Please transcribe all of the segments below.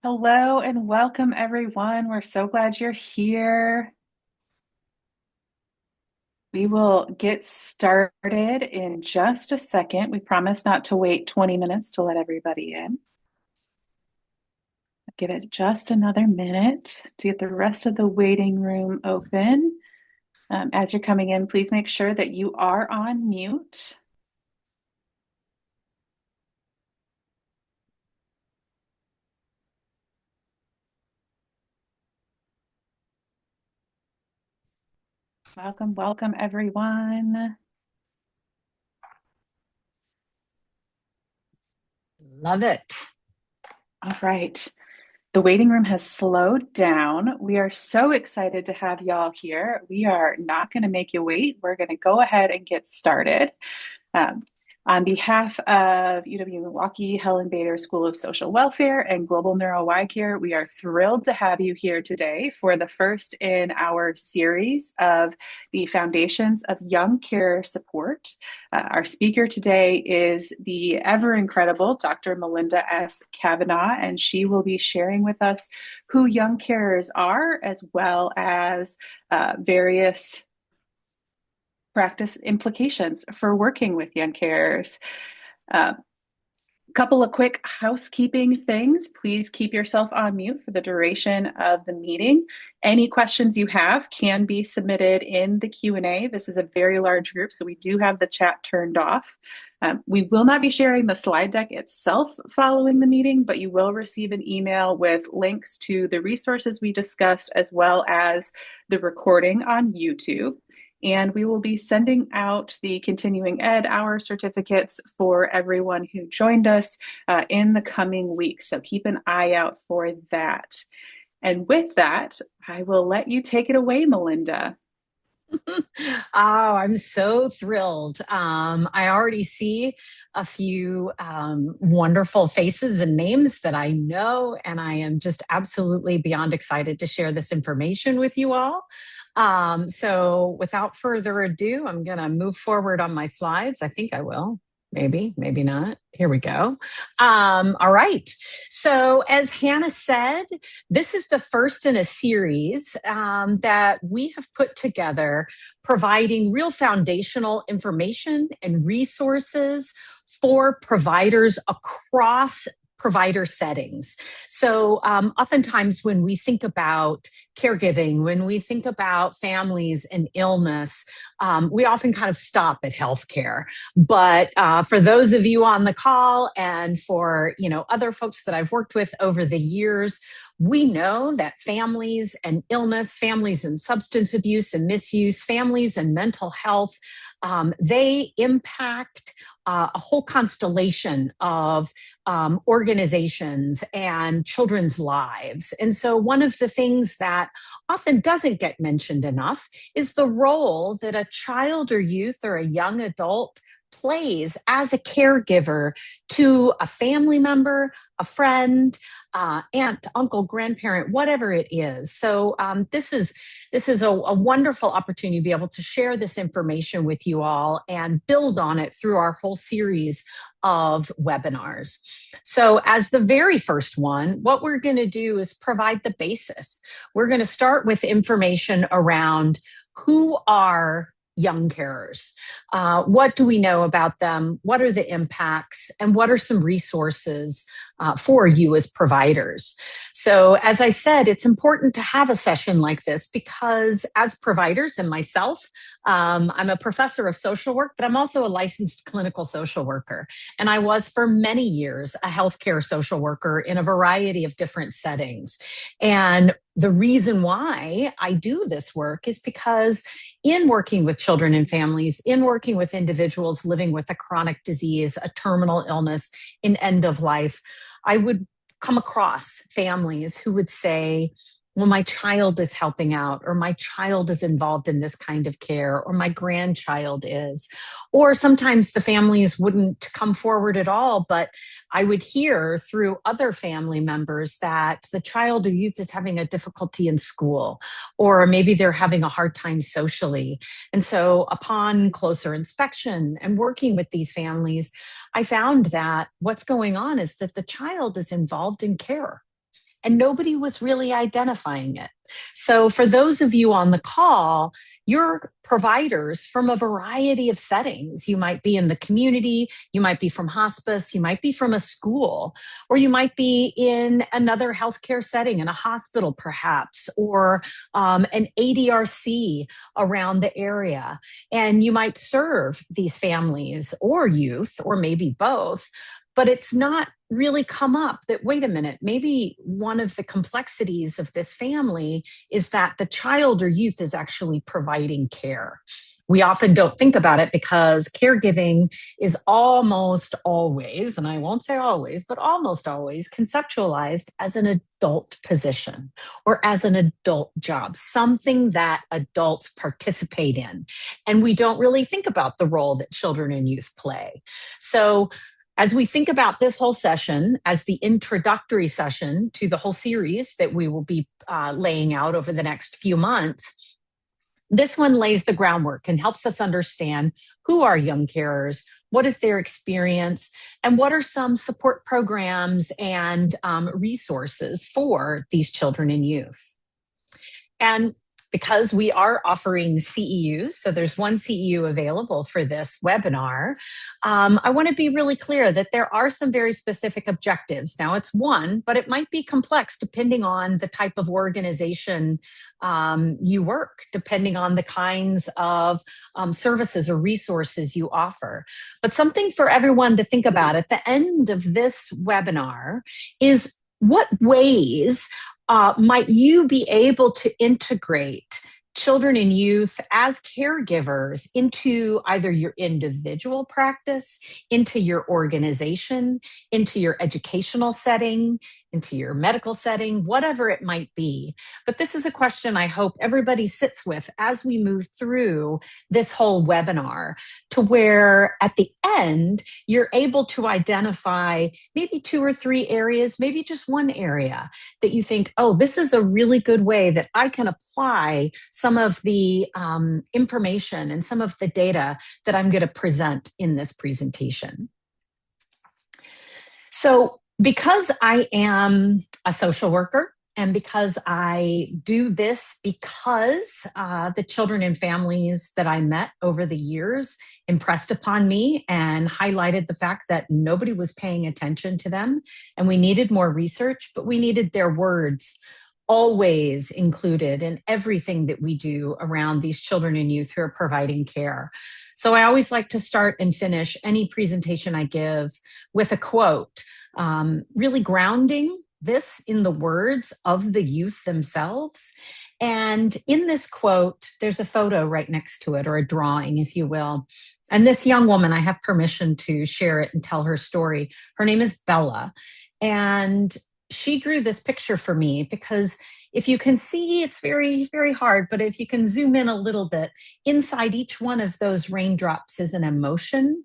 Hello and welcome, everyone. We're so glad you're here. We will get started in just a second. We promise not to wait 20 minutes to let everybody in. Give it just another minute to get the rest of the waiting room open. As you're coming in, please make sure that you are on mute. Welcome, welcome, everyone. Love it. All right. The waiting room has slowed down. We are so excited to have y'all here. We are not going to make you wait. We're going to go ahead and get started. Um, on behalf of UW-Milwaukee Helen Bader School of Social Welfare and Global Neuro Y Care, we are thrilled to have you here today for the first in our series of the Foundations of Young Care Support. Our speaker today is the ever incredible Dr. Melinda S. Kavanaugh, and she will be sharing with us who young carers are, as well as various practice implications for working with young carers. A couple of quick housekeeping things. Please keep yourself on mute for the duration of the meeting. Any questions you have can be submitted in the Q&A. This is a very large group, so we do have the chat turned off. We will not be sharing the slide deck itself following the meeting, but you will receive an email with links to the resources we discussed, as well as the recording on YouTube. And we will be sending out the continuing ed hour certificates for everyone who joined us in the coming weeks. So keep an eye out for that. And with that, I will let you take it away, Melinda. Oh, I'm so thrilled. I already see a few wonderful faces and names that I know, and I am just absolutely beyond excited to share this information with you all. So without further ado, I'm going to move forward on my slides. I think I will. Maybe not. Here we go. All right. So, as Hannah said, this is the first in a series that we have put together, providing real foundational information and resources for providers across provider settings. So oftentimes when we think about caregiving, when we think about families and illness, we often kind of stop at healthcare. But for those of you on the call and for other folks that I've worked with over the years, we know that families and illness, families and substance abuse and misuse, families and mental health, they impact a whole constellation of organizations and children's lives. And so one of the things that often doesn't get mentioned enough is the role that a child or youth or a young adult plays as a caregiver to a family member, a friend, aunt, uncle, grandparent, whatever it is. So this is a wonderful opportunity to be able to share this information with you all and build on it through our whole series of webinars. So as the very first one, what we're going to do is provide the basis. We're going to start with information around who are young carers. What do we know about them? What are the impacts? And what are some resources for you as providers? So as I said, it's important to have a session like this because as providers and myself, I'm a professor of social work, but I'm also a licensed clinical social worker. And I was for many years a healthcare social worker in a variety of different settings. And the reason why I do this work is because in working with children and families, in working with individuals living with a chronic disease, a terminal illness, an end of life, I would come across families who would say, well, my child is helping out, or my child is involved in this kind of care, or my grandchild is. Or sometimes the families wouldn't come forward at all, but I would hear through other family members that the child or youth is having a difficulty in school, or maybe they're having a hard time socially. And so upon closer inspection and working with these families, I found that what's going on is that the child is involved in care. and nobody was really identifying it. So, for those of you on the call, you're providers from a variety of settings. You might be in the community, you might be from hospice, you might be from a school, or you might be in another healthcare setting, in a hospital perhaps, or an ADRC around the area. And you might serve these families or youth, or maybe both, but it's not really come up that, wait a minute, maybe one of the complexities of this family is that the child or youth is actually providing care. We often don't think about it because caregiving is almost always, and I won't say always, but almost always conceptualized as an adult position or as an adult job, something that adults participate in. And we don't really think about the role that children and youth play. So, as we think about this whole session as the introductory session to the whole series that we will be laying out over the next few months, this one lays the groundwork and helps us understand who are young carers, what is their experience, and what are some support programs and resources for these children and youth. And because we are offering CEUs, so there's one CEU available for this webinar, I want to be really clear that there are some very specific objectives. Now, it's one, but it might be complex depending on the type of organization you work, depending on the kinds of services or resources you offer. But something for everyone to think about at the end of this webinar is, what ways might you be able to integrate children and youth as caregivers into either your individual practice, into your organization, into your educational setting, into your medical setting, whatever it might be. But this is a question I hope everybody sits with as we move through this whole webinar, to where at the end, you're able to identify maybe 2 or 3 areas, maybe just one area that you think, oh, this is a really good way that I can apply some of the information and some of the data that I'm going to present in this presentation. So, because I am a social worker, and because I do this because the children and families that I met over the years impressed upon me and highlighted the fact that nobody was paying attention to them, and we needed more research, but we needed their words always included in everything that we do around these children and youth who are providing care. So I always like to start and finish any presentation I give with a quote, really grounding this in the words of the youth themselves. And in this quote, there's a photo right next to it, or a drawing, if you will. And this young woman, I have permission to share it and tell her story. Her name is Bella. And she drew this picture for me because if you can see, it's very, very hard, but if you can zoom in a little bit, inside each one of those raindrops is an emotion,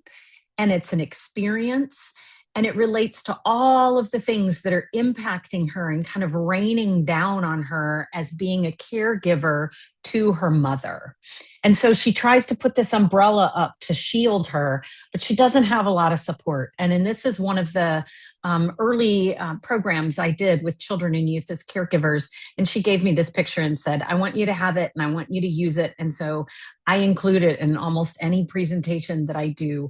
and it's an experience, and it relates to all of the things that are impacting her and kind of raining down on her as being a caregiver to her mother. And so she tries to put this umbrella up to shield her, but she doesn't have a lot of support. And this is one of the early programs I did with children and youth as caregivers. And she gave me this picture and said, I want you to have it and I want you to use it. And so I include it in almost any presentation that I do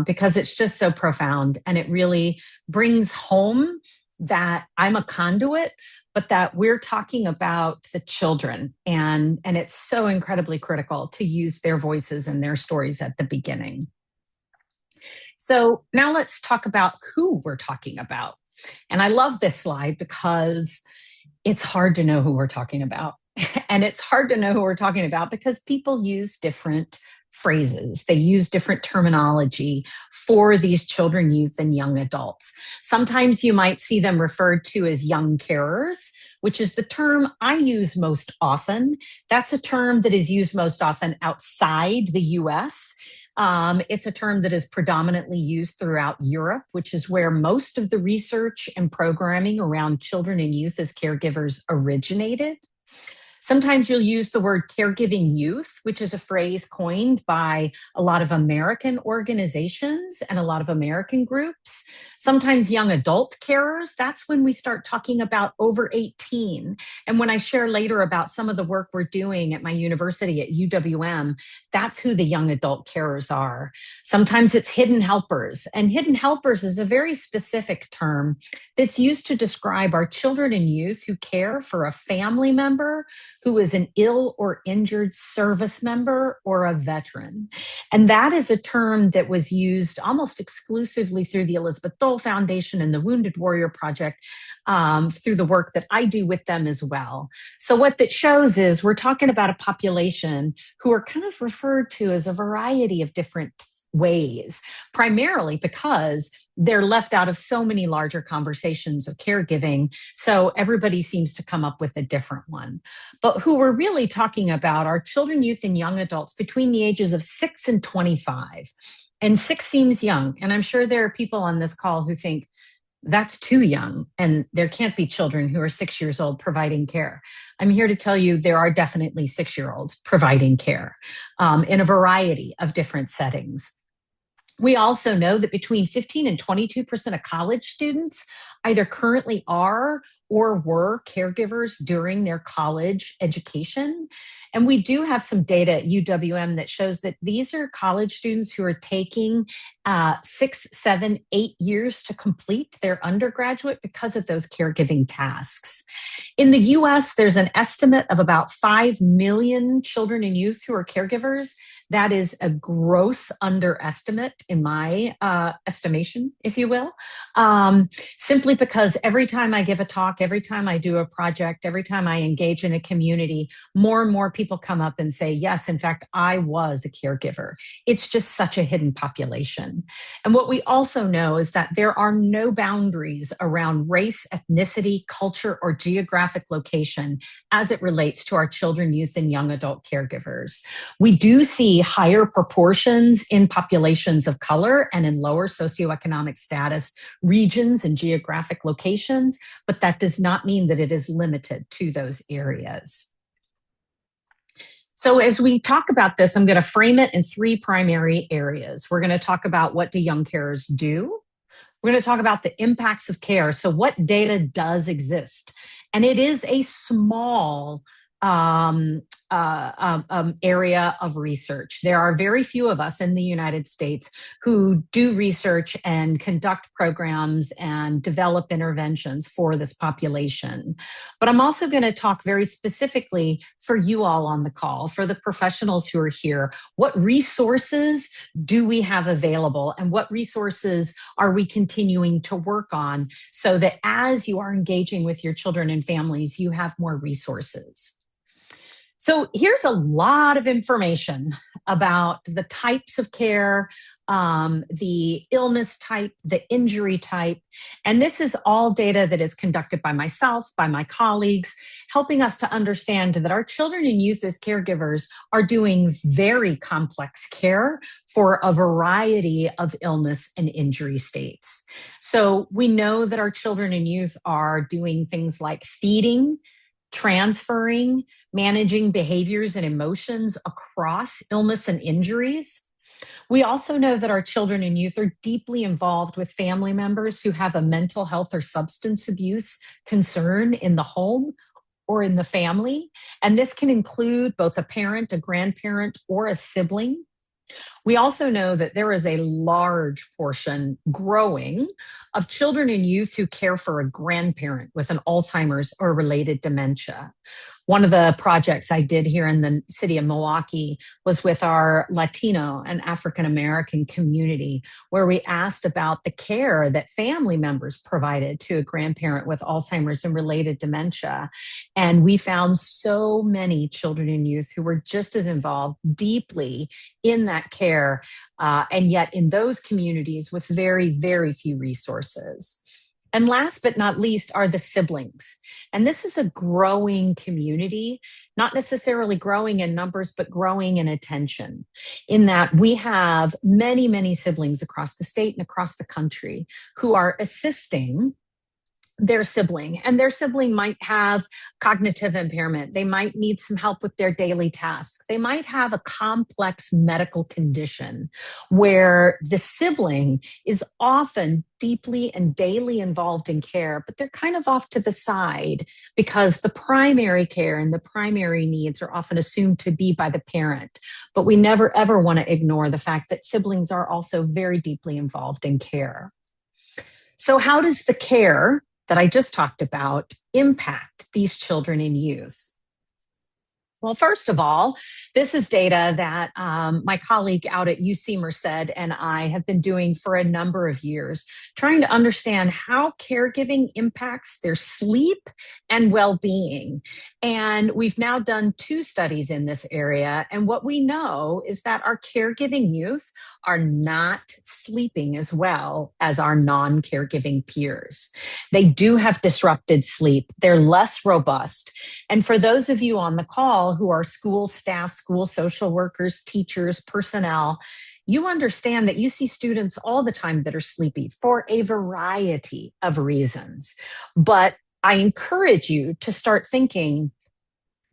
because it's just so profound. And it really brings home that I'm a conduit, but that we're talking about the children. And it's so incredibly critical to use their voices and their stories at the beginning. So now let's talk about who we're talking about. And I love this slide because it's hard to know who we're talking about. And it's hard to know who we're talking about because people use different phrases. They use different terminology for these children, youth, and young adults. Sometimes you might see them referred to as young carers, which is the term I use most often. That's a term that is used most often outside the US. It's a term that is predominantly used throughout Europe, which is where most of the research and programming around children and youth as caregivers originated. Sometimes you'll use the word caregiving youth, which is a phrase coined by a lot of American organizations and a lot of American groups. Sometimes young adult carers, that's when we start talking about over 18. And when I share later about some of the work we're doing at my university at UWM, that's who the young adult carers are. Sometimes it's hidden helpers. And hidden helpers is a very specific term that's used to describe our children and youth who care for a family member who is an ill or injured service member or a veteran. And that is a term that was used almost exclusively through the Elizabeth Dole Foundation and the Wounded Warrior Project, through the work that I do with them as well. So what that shows is we're talking about a population who are kind of referred to as a variety of different ways, primarily because they're left out of so many larger conversations of caregiving. So everybody seems to come up with a different one. But who we're really talking about are children, youth, and young adults between the ages of 6 and 25. And 6 seems young. And I'm sure there are people on this call who think, that's too young, and there can't be children who are 6 years old providing care. I'm here to tell you there are definitely 6-year-olds providing care in a variety of different settings. We also know that between 15 and 22% of college students either currently are or were caregivers during their college education. And we do have some data at UWM that shows that these are college students who are taking 6, 7, 8 years to complete their undergraduate because of those caregiving tasks. In the US, there's an estimate of about 5 million children and youth who are caregivers. That is a gross underestimate in my estimation, if you will, simply because every time I give a talk, every time I do a project, every time I engage in a community, more and more people come up and say, yes, in fact, I was a caregiver. It's just such a hidden population. And what we also know is that there are no boundaries around race, ethnicity, culture, or geographic location as it relates to our children, youth, and young adult caregivers. We do see higher proportions in populations of color and in lower socioeconomic status regions and geographic locations, but that does not mean that it is limited to those areas. So as we talk about this, I'm going to frame it in 3 primary areas. We're going to talk about what do young carers do? We're going to talk about the impacts of care. So what data does exist? And it is a small area of research. There are very few of us in the United States who do research and conduct programs and develop interventions for this population. But I'm also going to talk very specifically for you all on the call, for the professionals who are here. What resources do we have available, and what resources are we continuing to work on so that as you are engaging with your children and families, you have more resources? So here's a lot of information about the types of care, the illness type, the injury type. And this is all data that is conducted by myself, by my colleagues, helping us to understand that our children and youth as caregivers are doing very complex care for a variety of illness and injury states. So we know that our children and youth are doing things like feeding, transferring, managing behaviors and emotions across illness and injuries. We also know that our children and youth are deeply involved with family members who have a mental health or substance abuse concern in the home or in the family. And this can include both a parent, a grandparent, or a sibling. We also know that there is a large portion growing of children and youth who care for a grandparent with an Alzheimer's or related dementia. One of the projects I did here in the city of Milwaukee was with our Latino and African American community, where we asked about the care that family members provided to a grandparent with Alzheimer's and related dementia. And we found so many children and youth who were just as involved deeply in that care, and yet in those communities with very, very few resources. And last but not least are the siblings. And this is a growing community, not necessarily growing in numbers, but growing in attention, in that we have many, many siblings across the state and across the country who are assisting their sibling, and their sibling might have cognitive impairment. They might need some help with their daily tasks. They might have a complex medical condition where the sibling is often deeply and daily involved in care, but they're kind of off to the side because the primary care and the primary needs are often assumed to be by the parent. But we never ever want to ignore the fact that siblings are also very deeply involved in care. So, how does the care that I just talked about impact these children and youth? Well, first of all, this is data that my colleague out at UC Merced and I have been doing for a number of years, trying to understand how caregiving impacts their sleep and well being. And we've now done 2 studies in this area. And what we know is that our caregiving youth are not sleeping as well as our non caregiving peers. They do have disrupted sleep, they're less robust. And for those of you on the call who are school staff, school social workers, teachers, personnel, you understand that you see students all the time that are sleepy for a variety of reasons. But I encourage you to start thinking,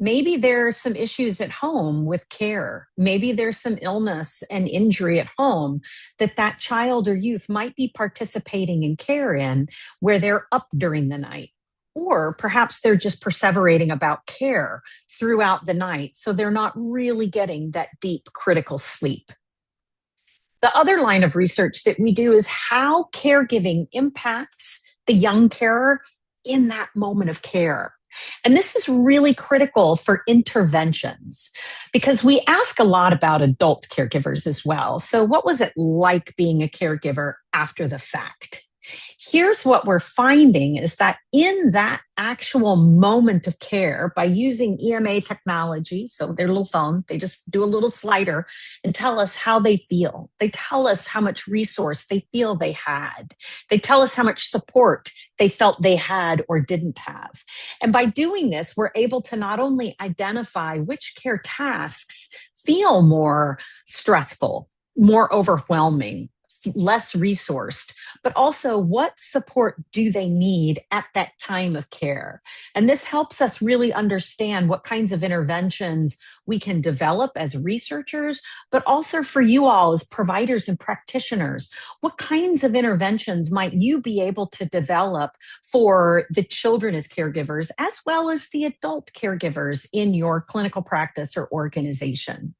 maybe there are some issues at home with care. Maybe there's some illness and injury at home that child or youth might be participating in care in where they're up during the night. Or perhaps they're just perseverating about care throughout the night, so they're not really getting that deep critical sleep. The other line of research that we do is how caregiving impacts the young carer in that moment of care. And this is really critical for interventions because we ask a lot about adult caregivers as well. So, what was it like being a caregiver after the fact? Here's what we're finding is that in that actual moment of care, by using EMA technology, so their little phone, they just do a little slider and tell us how they feel. They tell us how much resource they feel they had. They tell us how much support they felt they had or didn't have. And by doing this, we're able to not only identify which care tasks feel more stressful, more overwhelming, less resourced, but also what support do they need at that time of care? And this helps us really understand what kinds of interventions we can develop as researchers, but also for you all as providers and practitioners. What kinds of interventions might you be able to develop for the children as caregivers, as well as the adult caregivers in your clinical practice or organization?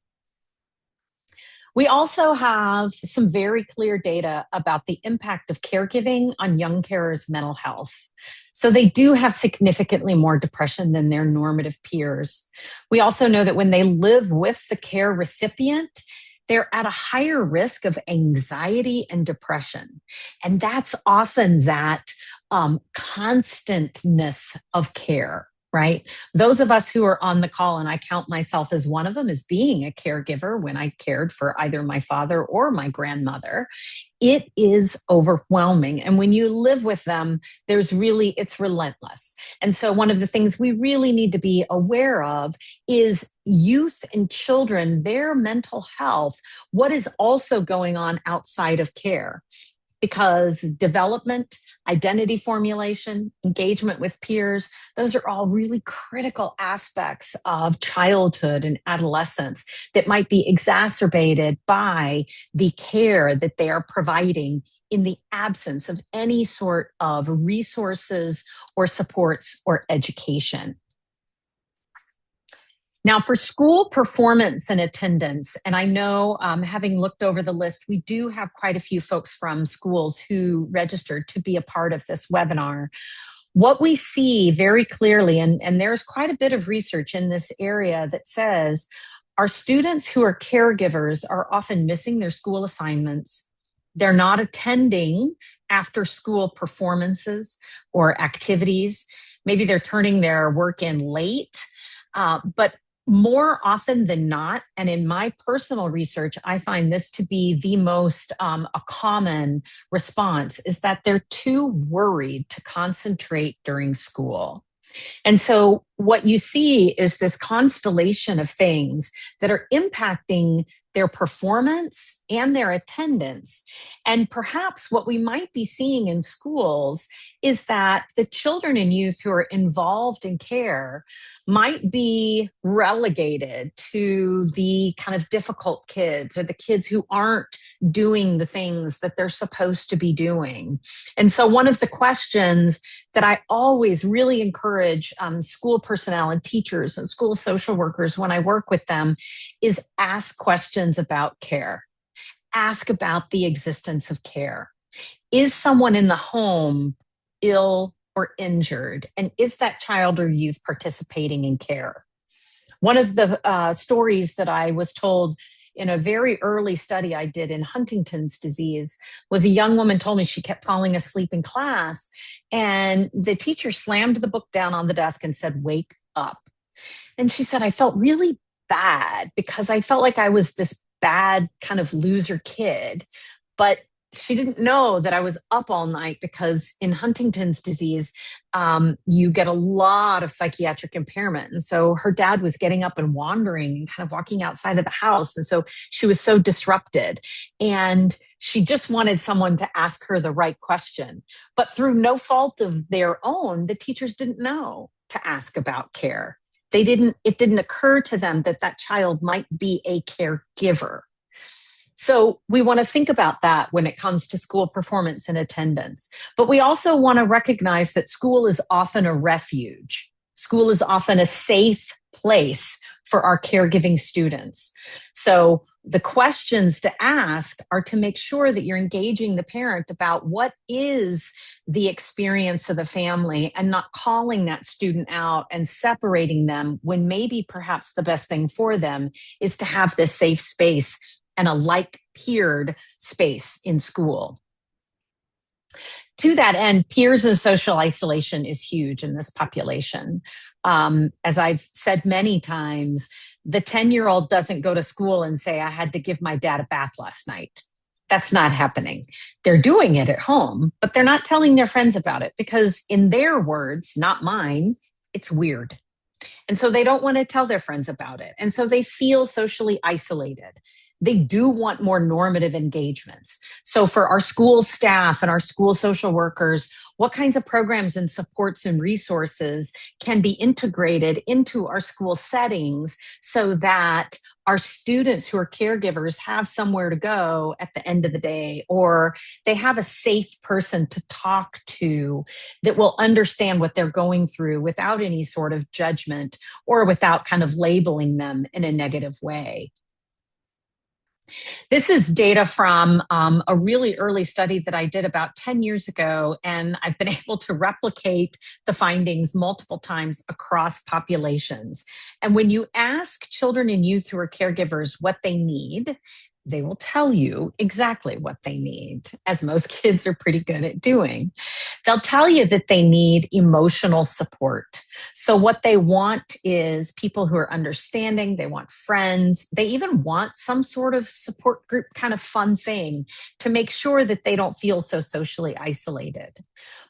We also have some very clear data about the impact of caregiving on young carers' mental health. So they do have significantly more depression than their normative peers. We also know that when they live with the care recipient, they're at a higher risk of anxiety and depression. And that's often that constantness of care. Right? Those of us who are on the call, and I count myself as one of them, as being a caregiver when I cared for either my father or my grandmother, it is overwhelming. And when you live with them, it's relentless. And so one of the things we really need to be aware of is youth and children, their mental health, what is also going on outside of care. Because development, identity formulation, engagement with peers, those are all really critical aspects of childhood and adolescence that might be exacerbated by the care that they are providing in the absence of any sort of resources or supports or education. Now, for school performance and attendance, and I know having looked over the list, we do have quite a few folks from schools who registered to be a part of this webinar. What we see very clearly, and there's quite a bit of research in this area that says our students who are caregivers are often missing their school assignments. They're not attending after school performances or activities. Maybe they're turning their work in late, but more often than not, and in my personal research, I find this to be the most a common response, is that they're too worried to concentrate during school. And so what you see is this constellation of things that are impacting their performance and their attendance. And perhaps what we might be seeing in schools is that the children and youth who are involved in care might be relegated to the kind of difficult kids or the kids who aren't doing the things that they're supposed to be doing. And so, one of the questions that I always really encourage school personnel and teachers and school social workers when I work with them is ask questions about care. Ask about the existence of care. Is someone in the home ill or injured? And is that child or youth participating in care? One of the stories that I was told in a very early study I did in Huntington's disease was a young woman told me she kept falling asleep in class, and the teacher slammed the book down on the desk and said, "Wake up." And she said, "I felt really bad because I felt like I was this bad kind of loser kid, but she didn't know that I was up all night because in Huntington's disease, you get a lot of psychiatric impairment." And so her dad was getting up and wandering and kind of walking outside of the house. And so she was so disrupted. And she just wanted someone to ask her the right question. But through no fault of their own, the teachers didn't know to ask about care. It didn't occur to them that that child might be a caregiver. So we want to think about that when it comes to school performance and attendance. But we also want to recognize that school is often a refuge. School is often a safe place for our caregiving students. So the questions to ask are to make sure that you're engaging the parent about what is the experience of the family and not calling that student out and separating them when maybe perhaps the best thing for them is to have this safe space and a like-peered space in school. To that end, peers and social isolation is huge in this population. As I've said many times, the 10-year-old doesn't go to school and say, "I had to give my dad a bath last night." That's not happening. They're doing it at home, but they're not telling their friends about it because, in their words, not mine, it's weird. And so they don't want to tell their friends about it. And so they feel socially isolated. They do want more normative engagements. So for our school staff and our school social workers, what kinds of programs and supports and resources can be integrated into our school settings so that our students who are caregivers have somewhere to go at the end of the day, or they have a safe person to talk to that will understand what they're going through without any sort of judgment or without kind of labeling them in a negative way. This is data from a really early study that I did about 10 years ago, and I've been able to replicate the findings multiple times across populations. And when you ask children and youth who are caregivers what they need, they will tell you exactly what they need, as most kids are pretty good at doing. They'll tell you that they need emotional support. So what they want is people who are understanding. They want friends. They even want some sort of support group kind of fun thing to make sure that they don't feel so socially isolated.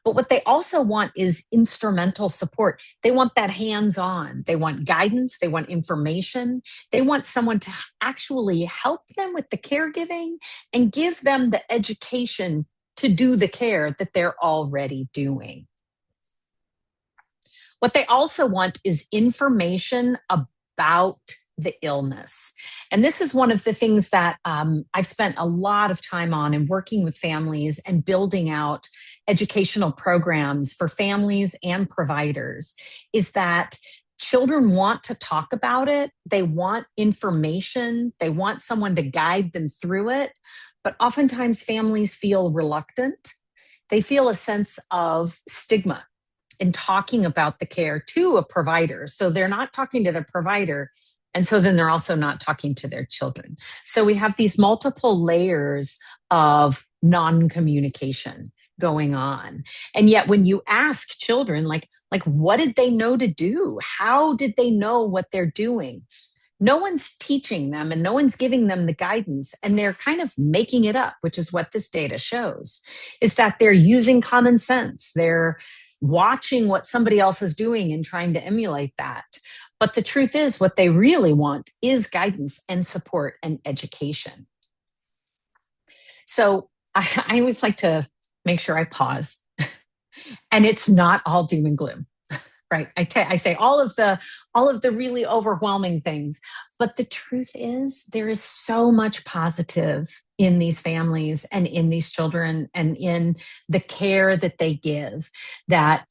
But what they also want is instrumental support. They want that hands-on. They want guidance. They want information. They want someone to actually help them with the caregiving and give them the education to do the care that they're already doing. What they also want is information about the illness. And this is one of the things that I've spent a lot of time on in working with families and building out educational programs for families and providers, is that children want to talk about it. They want information. They want someone to guide them through it. But oftentimes families feel reluctant. They feel a sense of stigma in talking about the care to a provider. So they're not talking to the provider. And so then they're also not talking to their children. So we have these multiple layers of non-communication going on. And yet when you ask children, like what did they know to do? How did they know what they're doing? No one's teaching them and no one's giving them the guidance, and they're kind of making it up, which is what this data shows, is that they're using common sense. They're watching what somebody else is doing and trying to emulate that. But the truth is, what they really want is guidance and support and education. So I always like to make sure I pause, and it's not all doom and gloom. Right. I say all of the really overwhelming things. But the truth is there is so much positive in these families and in these children and in the care that they give that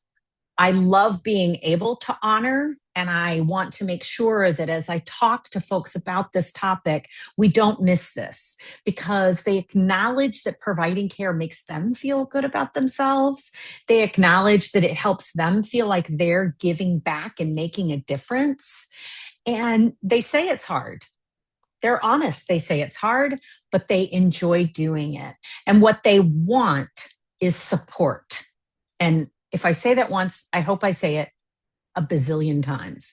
I love being able to honor. And I want to make sure that as I talk to folks about this topic, we don't miss this because they acknowledge that providing care makes them feel good about themselves. They acknowledge that it helps them feel like they're giving back and making a difference. And they say it's hard. They're honest. They say it's hard, but they enjoy doing it. And what they want is support. And if I say that once, I hope I say it a bazillion times.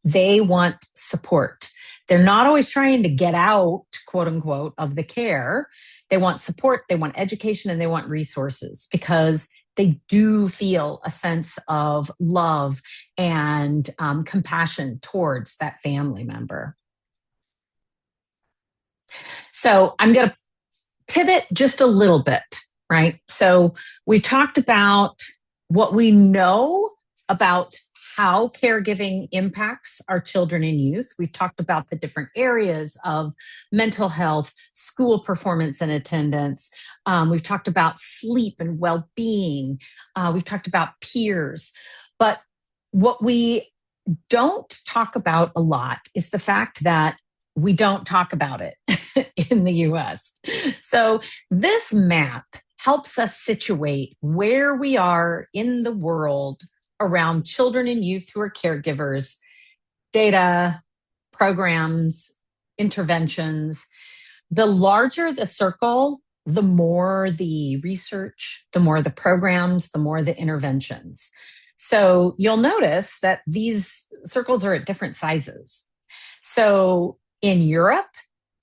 They want support. They're not always trying to get out, quote unquote, of the care. They want support, they want education, and they want resources because they do feel a sense of love and compassion towards that family member. So I'm going to pivot just a little bit, right? So we talked about what we know about how caregiving impacts our children and youth. We've talked about the different areas of mental health, school performance and attendance. We've talked about sleep and well-being. We've talked about peers. But what we don't talk about a lot is the fact that we don't talk about it in the US. So this map helps us situate where we are in the world around children and youth who are caregivers, data, programs, interventions. The larger the circle, the more the research, the more the programs, the more the interventions. So you'll notice that these circles are at different sizes. So in Europe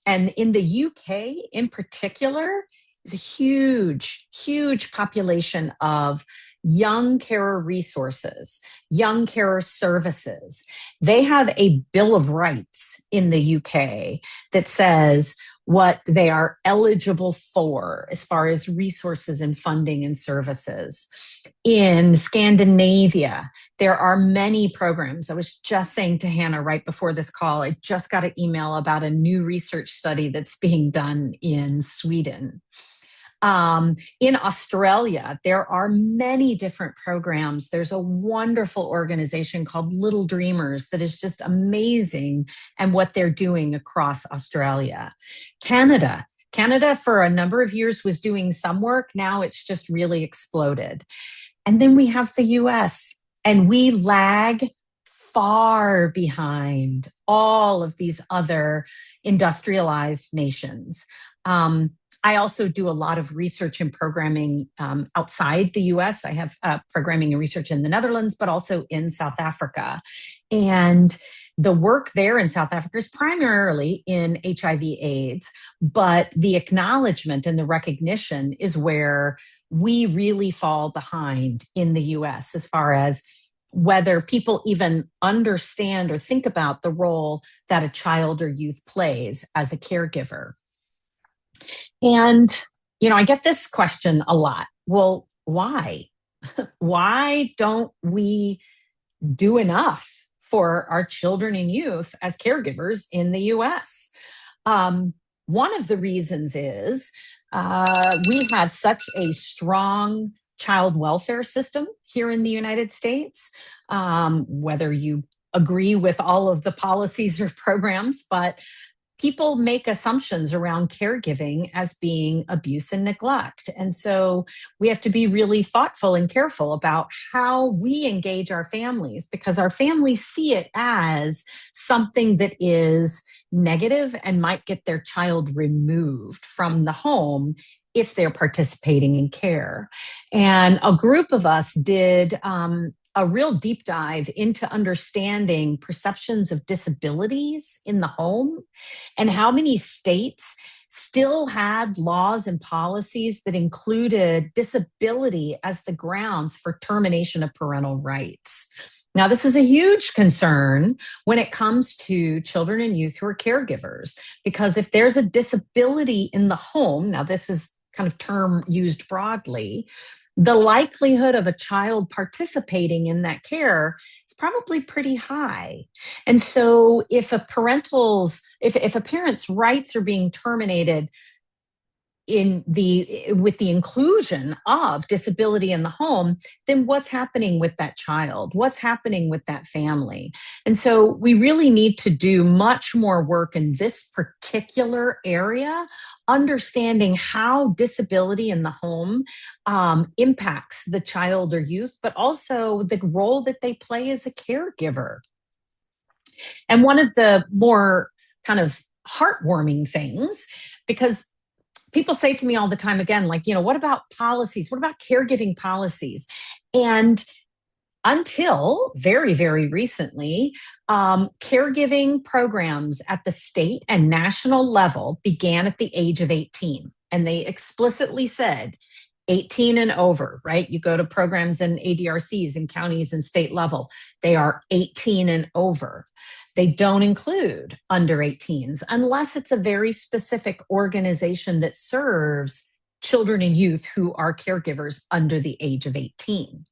and in the UK in particular, is a huge, huge population of young carer resources, young carer services. They have a Bill of Rights in the UK that says what they are eligible for as far as resources and funding and services. In Scandinavia, there are many programs. I was just saying to Hannah right before this call, I just got an email about a new research study that's being done in Sweden. In Australia, there are many different programs. There's a wonderful organization called Little Dreamers that is just amazing and what they're doing across Australia. Canada for a number of years was doing some work. Now it's just really exploded. And then we have the US, and we lag far behind all of these other industrialized nations. I also do a lot of research and programming outside the US. I have programming and research in the Netherlands, but also in South Africa. And the work there in South Africa is primarily in HIV/AIDS, but the acknowledgement and the recognition is where we really fall behind in the US as far as whether people even understand or think about the role that a child or youth plays as a caregiver. And, I get this question a lot. Well, why? Why don't we do enough for our children and youth as caregivers in the US? One of the reasons is we have such a strong child welfare system here in the United States, whether you agree with all of the policies or programs, but people make assumptions around caregiving as being abuse and neglect. And so we have to be really thoughtful and careful about how we engage our families because our families see it as something that is negative and might get their child removed from the home if they're participating in care. And a group of us did a real deep dive into understanding perceptions of disabilities in the home and how many states still had laws and policies that included disability as the grounds for termination of parental rights. Now, this is a huge concern when it comes to children and youth who are caregivers, because if there's a disability in the home, now this is kind of term used broadly, the likelihood of a child participating in that care is probably pretty high. And so if a parent's rights are being terminated with the inclusion of disability in the home, then what's happening with that child? What's happening with that family? And so we really need to do much more work in this particular area, understanding how disability in the home impacts the child or youth, but also the role that they play as a caregiver. And one of the more kind of heartwarming things, because people say to me all the time, again, like, what about policies? What about caregiving policies? And until very, very recently, caregiving programs at the state and national level began at the age of 18. And they explicitly said 18 and over, right? You go to programs in ADRCs and counties and state level, they are 18 and over. They don't include under 18s unless it's a very specific organization that serves children and youth who are caregivers under the age of 18.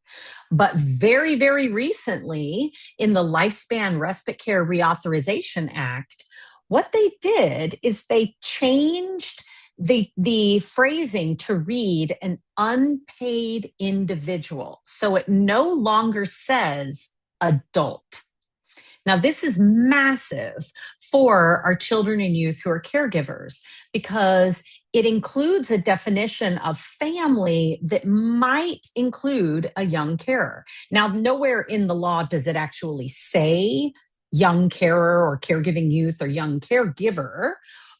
But very, very recently, in the Lifespan Respite Care Reauthorization Act, what they did is they changed the phrasing to read an unpaid individual. So it no longer says adult. Now, this is massive for our children and youth who are caregivers because it includes a definition of family that might include a young carer. Now, nowhere in the law does it actually say young carer or caregiving youth or young caregiver,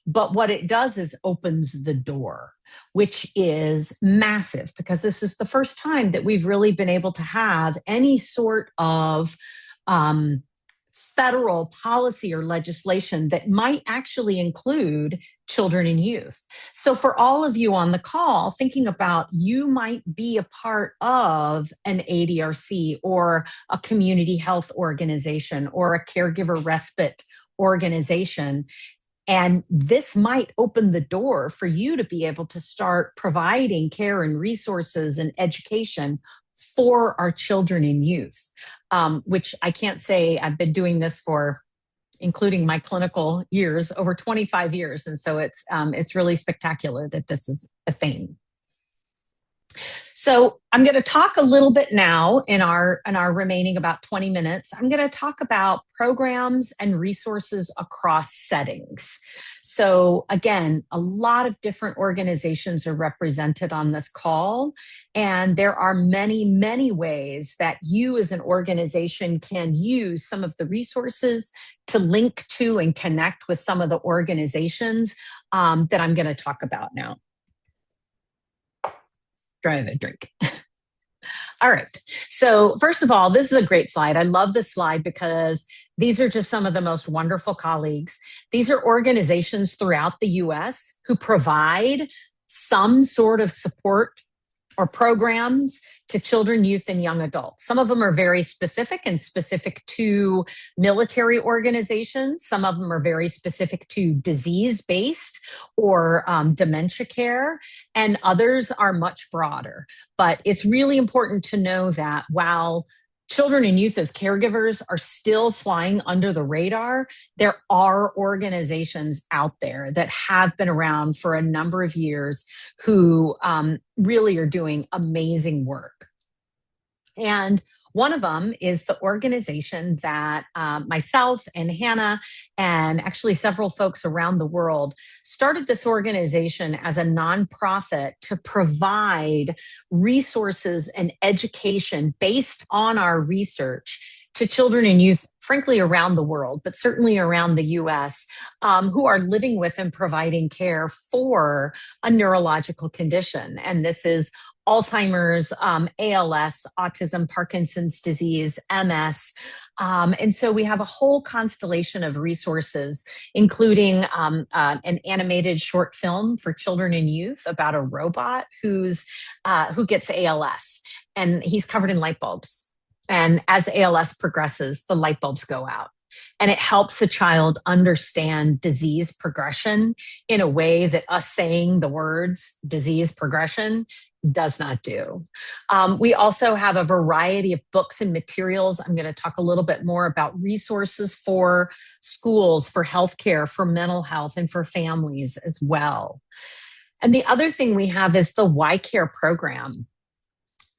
but what it does is opens the door, which is massive because this is the first time that we've really been able to have any sort of federal policy or legislation that might actually include children and youth. So for all of you on the call, thinking about you might be a part of an ADRC or a community health organization or a caregiver respite organization, and this might open the door for you to be able to start providing care and resources and education for our children and youth, which I can't say I've been doing this for, including my clinical years, over 25 years. And so it's really spectacular that this is a thing. So I'm going to talk a little bit now in our remaining about 20 minutes. I'm going to talk about programs and resources across settings. So again, a lot of different organizations are represented on this call, and there are many, many ways that you as an organization can use some of the resources to link to and connect with some of the organizations that I'm going to talk about now. Drive a drink. All right. So first of all, this is a great slide. I love this slide because these are just some of the most wonderful colleagues. These are organizations throughout the US who provide some sort of support or programs to children, youth, and young adults. Some of them are very specific and specific to military organizations. Some of them are very specific to disease-based or dementia care, and others are much broader. But it's really important to know that while children and youth as caregivers are still flying under the radar, there are organizations out there that have been around for a number of years who really are doing amazing work. And one of them is the organization that myself and Hannah and actually several folks around the world started this organization as a nonprofit to provide resources and education based on our research to children and youth, frankly, around the world, but certainly around the US, who are living with and providing care for a neurological condition. And this is Alzheimer's, ALS, autism, Parkinson's disease, MS. And so we have a whole constellation of resources, including an animated short film for children and youth about a robot who gets ALS, and he's covered in light bulbs. And as ALS progresses, the light bulbs go out. And it helps a child understand disease progression in a way that us saying the words disease progression does not do. We also have a variety of books and materials. I'm going to talk a little bit more about resources for schools, for healthcare, for mental health, and for families as well. And the other thing we have is the Y-Care program.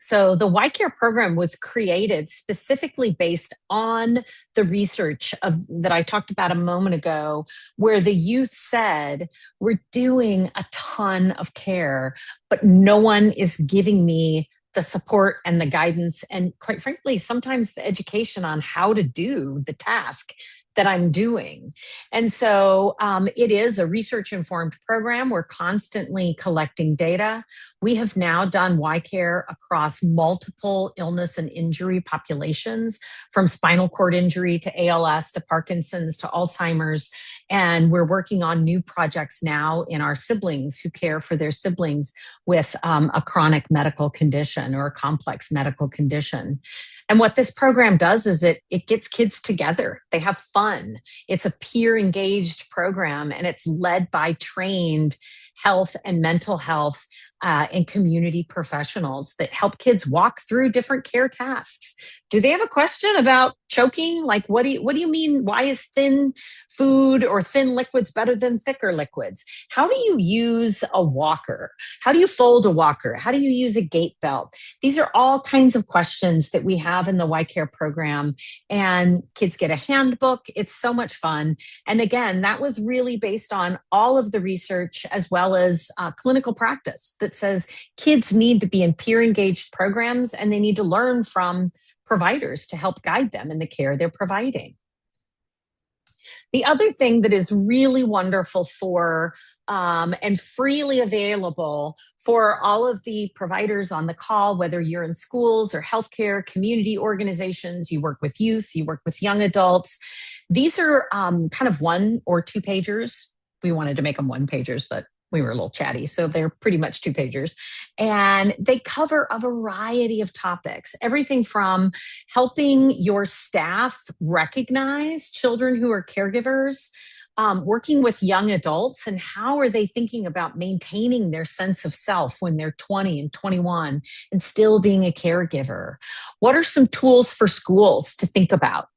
So the Y-Care program was created specifically based on the research that I talked about a moment ago, where the youth said, we're doing a ton of care, but no one is giving me the support and the guidance and, quite frankly, sometimes the education on how to do the task that I'm doing. And so it is a research-informed program. We're constantly collecting data. We have now done Y-Care across multiple illness and injury populations, from spinal cord injury to ALS to Parkinson's to Alzheimer's. And we're working on new projects now in our siblings who care for their siblings with a chronic medical condition or a complex medical condition. And what this program does is it gets kids together. They have fun. It's a peer engaged program, and it's led by trained health and mental health and community professionals that help kids walk through different care tasks. Do they have a question about choking? Like, what do you mean? Why is thin food or thin liquids better than thicker liquids? How do you use a walker? How do you fold a walker? How do you use a gait belt? These are all kinds of questions that we have in the Y-Care program, and kids get a handbook. It's so much fun. And again, that was really based on all of the research as well as clinical practice that says kids need to be in peer engaged programs, and they need to learn from providers to help guide them in the care they're providing. The other thing that is really wonderful for and freely available for all of the providers on the call, whether you're in schools or healthcare, community organizations, you work with youth, you work with young adults. These are kind of 1 or 2 pagers. We wanted to make them 1 pagers, but we were a little chatty, so they're pretty much 2 pagers. And they cover a variety of topics, everything from helping your staff recognize children who are caregivers, working with young adults, and how are they thinking about maintaining their sense of self when they're 20 and 21 and still being a caregiver? What are some tools for schools to think about?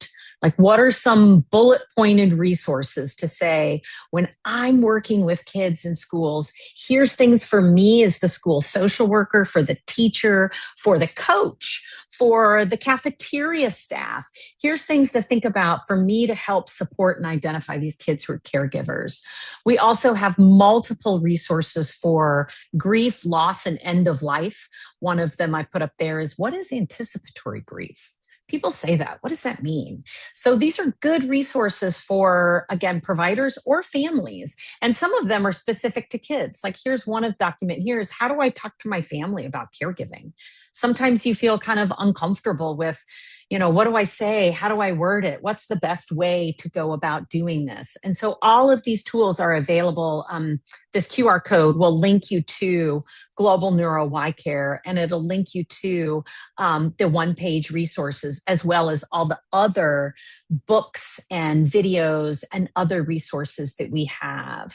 Like, what are some bullet pointed resources to say, when I'm working with kids in schools, here's things for me as the school social worker, for the teacher, for the coach, for the cafeteria staff. Here's things to think about for me to help support and identify these kids who are caregivers. We also have multiple resources for grief, loss, and end of life. One of them I put up there is, what is anticipatory grief? People say that. What does that mean? So these are good resources for, again, providers or families. And some of them are specific to kids. Like, here's one of the document here is, how do I talk to my family about caregiving? Sometimes you feel kind of uncomfortable with, what do I say? How do I word it? What's the best way to go about doing this? And so all of these tools are available. This QR code will link you to Global Neuro Y-Care, and it'll link you to the 1-page resources, as well as all the other books and videos and other resources that we have.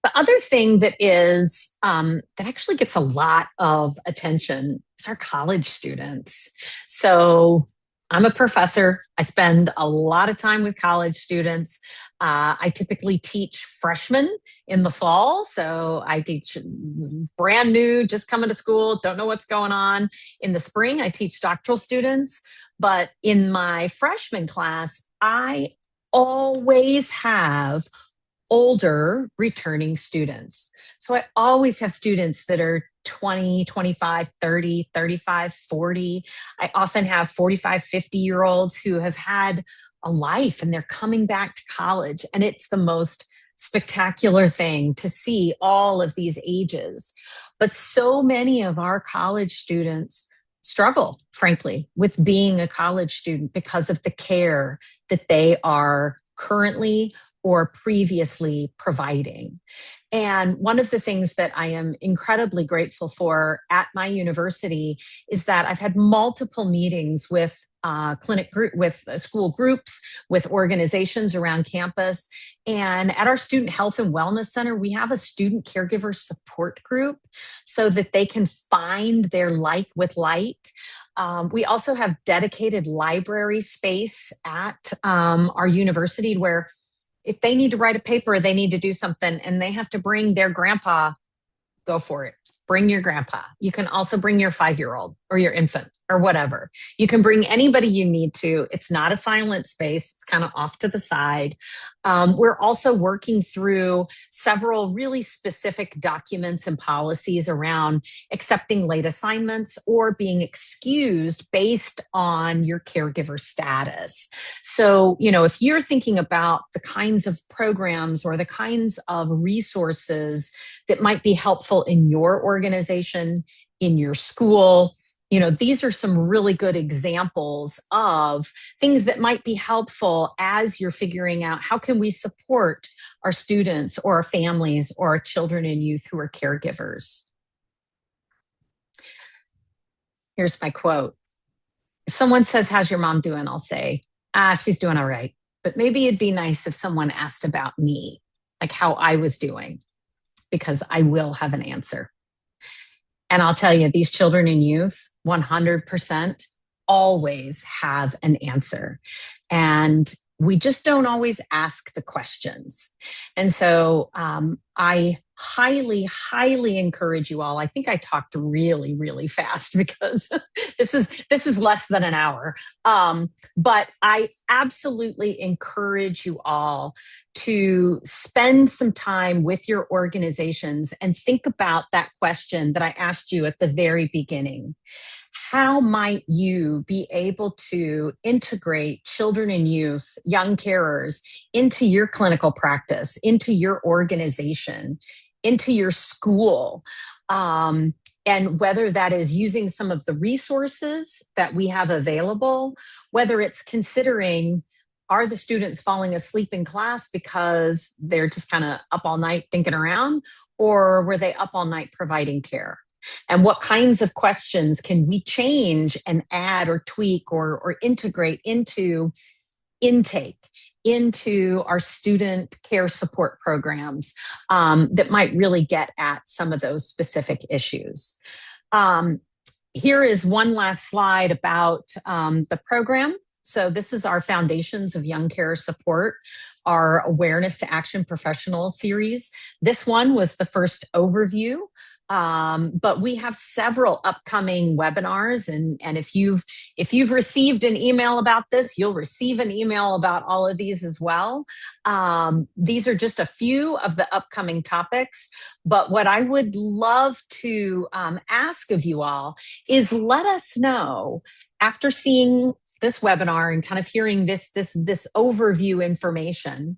The other thing that is that actually gets a lot of attention is our college students. So I'm a professor. I spend a lot of time with college students. I typically teach freshmen in the fall. So I teach brand new, just coming to school, don't know what's going on. In the spring, I teach doctoral students. But in my freshman class, I always have older returning students. So I always have students that are 20, 25, 30, 35, 40. I often have 45, 50-year olds who have had a life and they're coming back to college. And it's the most spectacular thing to see all of these ages. But so many of our college students struggle, frankly, with being a college student because of the care that they are currently or previously providing. And one of the things that I am incredibly grateful for at my university is that I've had multiple meetings with with school groups, with organizations around campus. And at our Student Health and Wellness Center, we have a student caregiver support group so that they can find their like with like. We also have dedicated library space at our university where if they need to write a paper, they need to do something and they have to bring their grandpa, go for it. Bring your grandpa. You can also bring your 5-year-old or your infant or whatever. You can bring anybody you need to. It's not a silent space. It's kind of off to the side. We're also working through several really specific documents and policies around accepting late assignments or being excused based on your caregiver status. So, if you're thinking about the kinds of programs or the kinds of resources that might be helpful in your organization, in your school, these are some really good examples of things that might be helpful as you're figuring out how can we support our students or our families or our children and youth who are caregivers. Here's my quote. If someone says, "How's your mom doing?" I'll say, she's doing all right. But maybe it'd be nice if someone asked about me, like how I was doing, because I will have an answer. And I'll tell you, these children and youth, 100% always have an answer. And we just don't always ask the questions. And so I highly, highly encourage you all. I think I talked really, really fast because this is less than an hour. But I absolutely encourage you all to spend some time with your organizations and think about that question that I asked you at the very beginning. How might you be able to integrate children and youth, young carers, into your clinical practice, into your organization, into your school? And whether that is using some of the resources that we have available, whether it's considering, are the students falling asleep in class because they're just kind of up all night thinking around, or were they up all night providing care? And what kinds of questions can we change and add or tweak or integrate into intake, into our student care support programs that might really get at some of those specific issues. Here is one last slide about the program. So this is our Foundations of Young Care Support, our Awareness to Action Professional series. This one was the first overview. But we have several upcoming webinars, and if you've received an email about this, you'll receive an email about all of these as well. These are just a few of the upcoming topics, but what I would love to ask of you all is let us know after seeing this webinar and kind of hearing this overview information.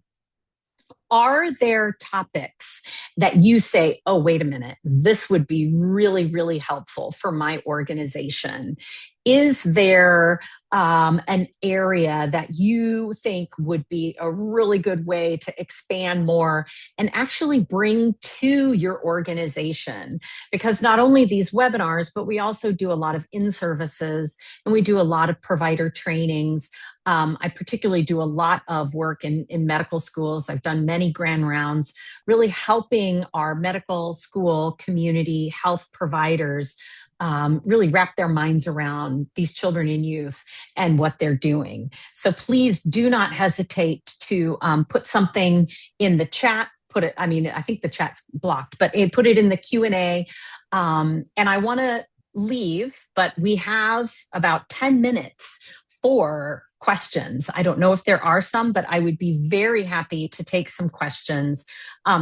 Are there topics that you say, oh, wait a minute, this would be really, really helpful for my organization? Is there an area that you think would be a really good way to expand more and actually bring to your organization? Because not only these webinars, but we also do a lot of in-services and we do a lot of provider trainings. I particularly do a lot of work in medical schools. I've done many grand rounds, really helping our medical school community health providers really wrap their minds around these children and youth and what they're doing. So please do not hesitate to put something in the chat. I think the chat's blocked, but put it in the Q&A. And I want to leave, but we have about 10 minutes for questions. I don't know if there are some, but I would be very happy to take some questions.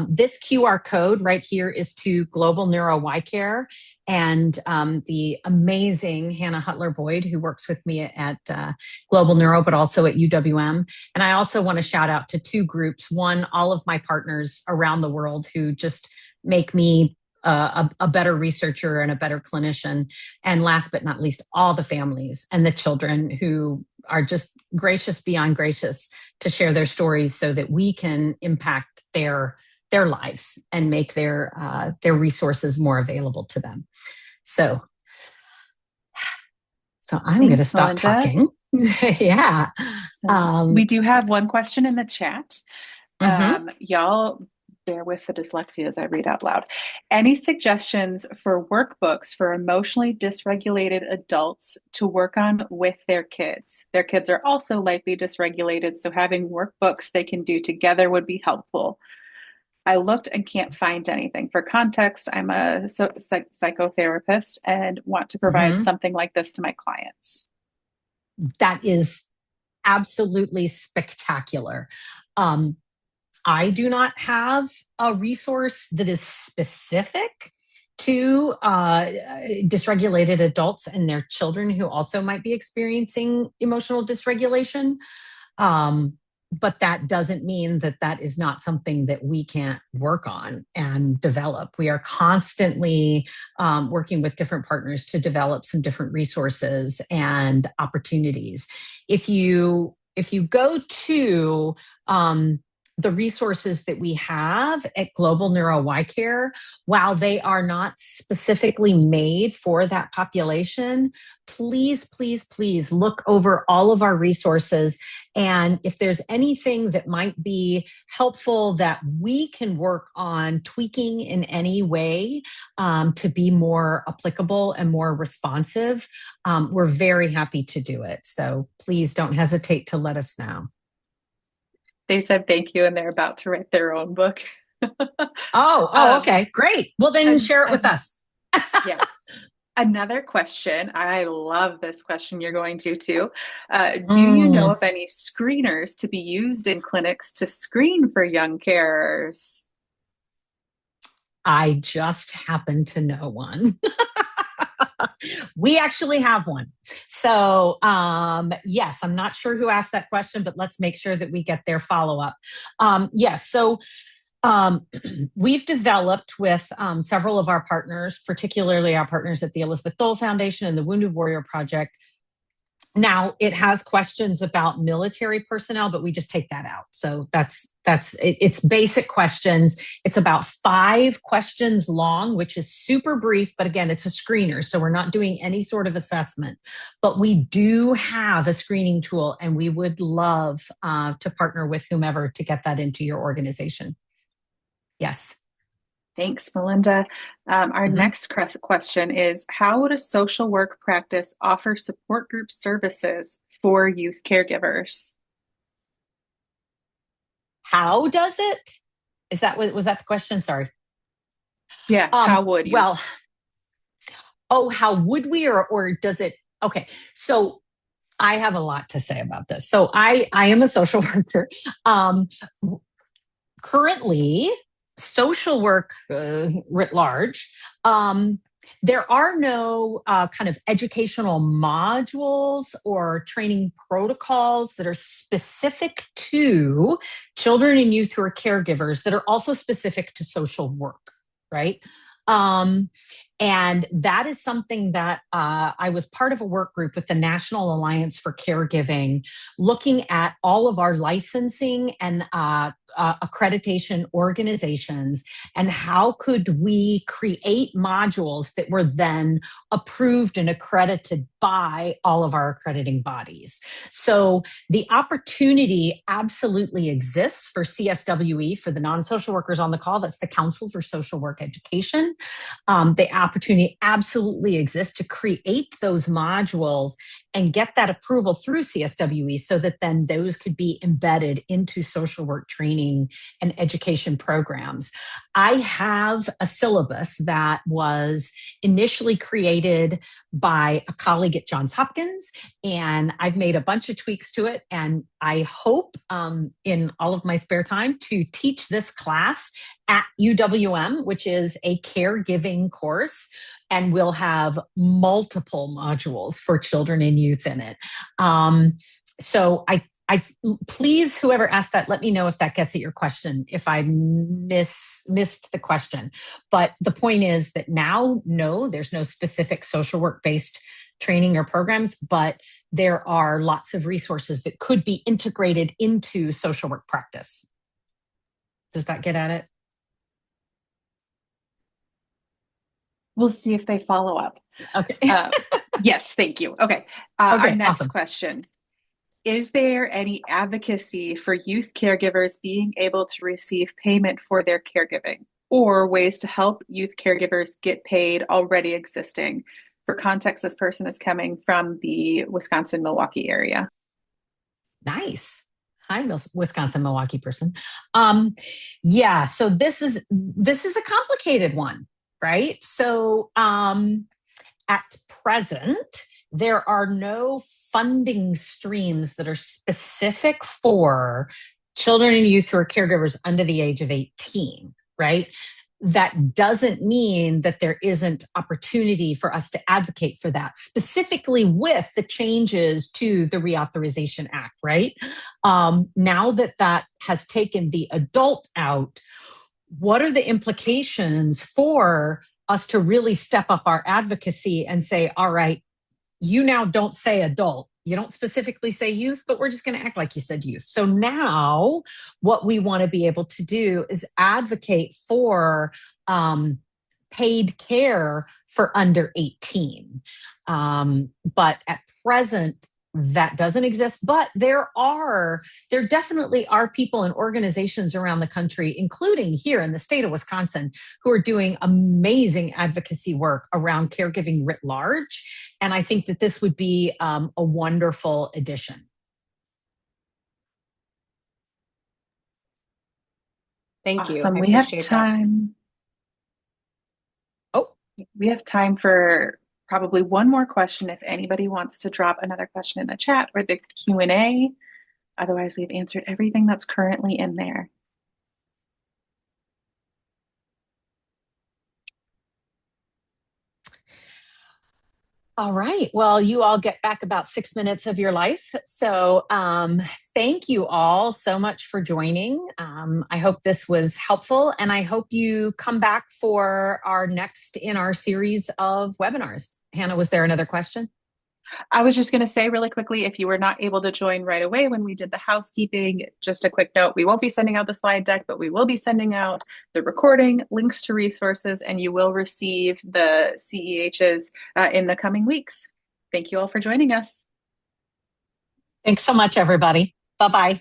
This QR code right here is to Global Neuro Y Care, and the amazing Hannah Hutler Boyd, who works with me at Global Neuro, but also at UWM. And I also want to shout out to two groups. One, all of my partners around the world who just make me a better researcher and a better clinician. And last but not least, all the families and the children who are just gracious beyond gracious to share their stories so that we can impact their lives and make their resources more available to them. So I'm going to Thanks, stop Melinda. talking. Yeah. We do have one question in the chat. Mm-hmm. Y'all bear with the dyslexia as I read out loud. Any suggestions for workbooks for emotionally dysregulated adults to work on with their kids? Their kids are also likely dysregulated, so having workbooks they can do together would be helpful. I looked and can't find anything. For context, I'm a psychotherapist and want to provide Mm-hmm. something like this to my clients. That is absolutely spectacular. I do not have a resource that is specific to dysregulated adults and their children who also might be experiencing emotional dysregulation. But that doesn't mean that that is not something that we can't work on and develop. We are constantly working with different partners to develop some different resources and opportunities. If you go to the resources that we have at Global Neuro Y Care, while they are not specifically made for that population, please, please, please look over all of our resources. And if there's anything that might be helpful that we can work on tweaking in any way to be more applicable and more responsive, we're very happy to do it. So please don't hesitate to let us know. They said thank you, and they're about to write their own book. Okay, great. Well, then share it with us. Yeah. Another question. I love this question. You're going to too. Do you know of any screeners to be used in clinics to screen for young carers? I just happen to know one. We actually have one. So, yes, I'm not sure who asked that question, but let's make sure that we get their follow-up. Yes, so we've developed with several of our partners, particularly our partners at the Elizabeth Dole Foundation and the Wounded Warrior Project. Now, it has questions about military personnel, but we just take that out. So it's basic questions. It's about 5 questions long, which is super brief. But again, it's a screener. So we're not doing any sort of assessment. But we do have a screening tool, and we would love to partner with whomever to get that into your organization. Yes. Thanks, Melinda. Our next question is, how would a social work practice offer support group services for youth caregivers? How does it? Was that the question? Sorry. Yeah, how would you? Well, how would we, or does it? Okay, so I have a lot to say about this. So I am a social worker. Currently, social work writ large, there are no kind of educational modules or training protocols that are specific to children and youth who are caregivers that are also specific to social work, right? And that is something that I was part of a work group with the National Alliance for Caregiving, looking at all of our licensing and accreditation organizations and how could we create modules that were then approved and accredited by all of our accrediting bodies. So the opportunity absolutely exists for CSWE, for the non-social workers on the call. That's the Council for Social Work Education. The opportunity absolutely exists to create those modules and get that approval through CSWE so that then those could be embedded into social work training and education programs. I have a syllabus that was initially created by a colleague at Johns Hopkins, and I've made a bunch of tweaks to it. And I hope in all of my spare time to teach this class at UWM, which is a caregiving course, and we'll have multiple modules for children and youth in it. So I please, whoever asked that, let me know if that gets at your question, if I missed the question. But the point is that now, no, there's no specific social work based training or programs, but there are lots of resources that could be integrated into social work practice. Does that get at it? We'll see if they follow up. Okay. Yes, thank you. Okay. Okay, Our next awesome. question. Is there any advocacy for youth caregivers being able to receive payment for their caregiving or ways to help youth caregivers get paid already existing? For context, this person is coming from the Wisconsin, Milwaukee area. Nice. Hi, Wisconsin, Milwaukee person. Yeah, so this is a complicated one, right? So at present, there are no funding streams that are specific for children and youth who are caregivers under the age of 18, right? That doesn't mean that there isn't opportunity for us to advocate for that, specifically with the changes to the Reauthorization Act, right? Now that that has taken the adult out, what are the implications for us to really step up our advocacy and say, all right, you now don't say adult. You don't specifically say youth, but we're just going to act like you said youth. So now what we want to be able to do is advocate for paid care for under 18. But at present, that doesn't exist. But there definitely are people and organizations around the country, including here in the state of Wisconsin, who are doing amazing advocacy work around caregiving writ large. And I think that this would be a wonderful addition. Thank you. Awesome. I We have appreciate that. time. Oh, We have time for probably one more question if anybody wants to drop another question in the chat or the Q&A. Otherwise, we've answered everything that's currently in there. all right. Well, you all get back about 6 minutes of your life. So thank you all so much for joining. I hope this was helpful, and I hope you come back for our next in our series of webinars. Hannah, was there another question? I was just going to say really quickly, if you were not able to join right away when we did the housekeeping, just a quick note, we won't be sending out the slide deck, but we will be sending out the recording, links to resources, and you will receive the CEHs in the coming weeks. Thank you all for joining us. Thanks so much, everybody. Bye-bye.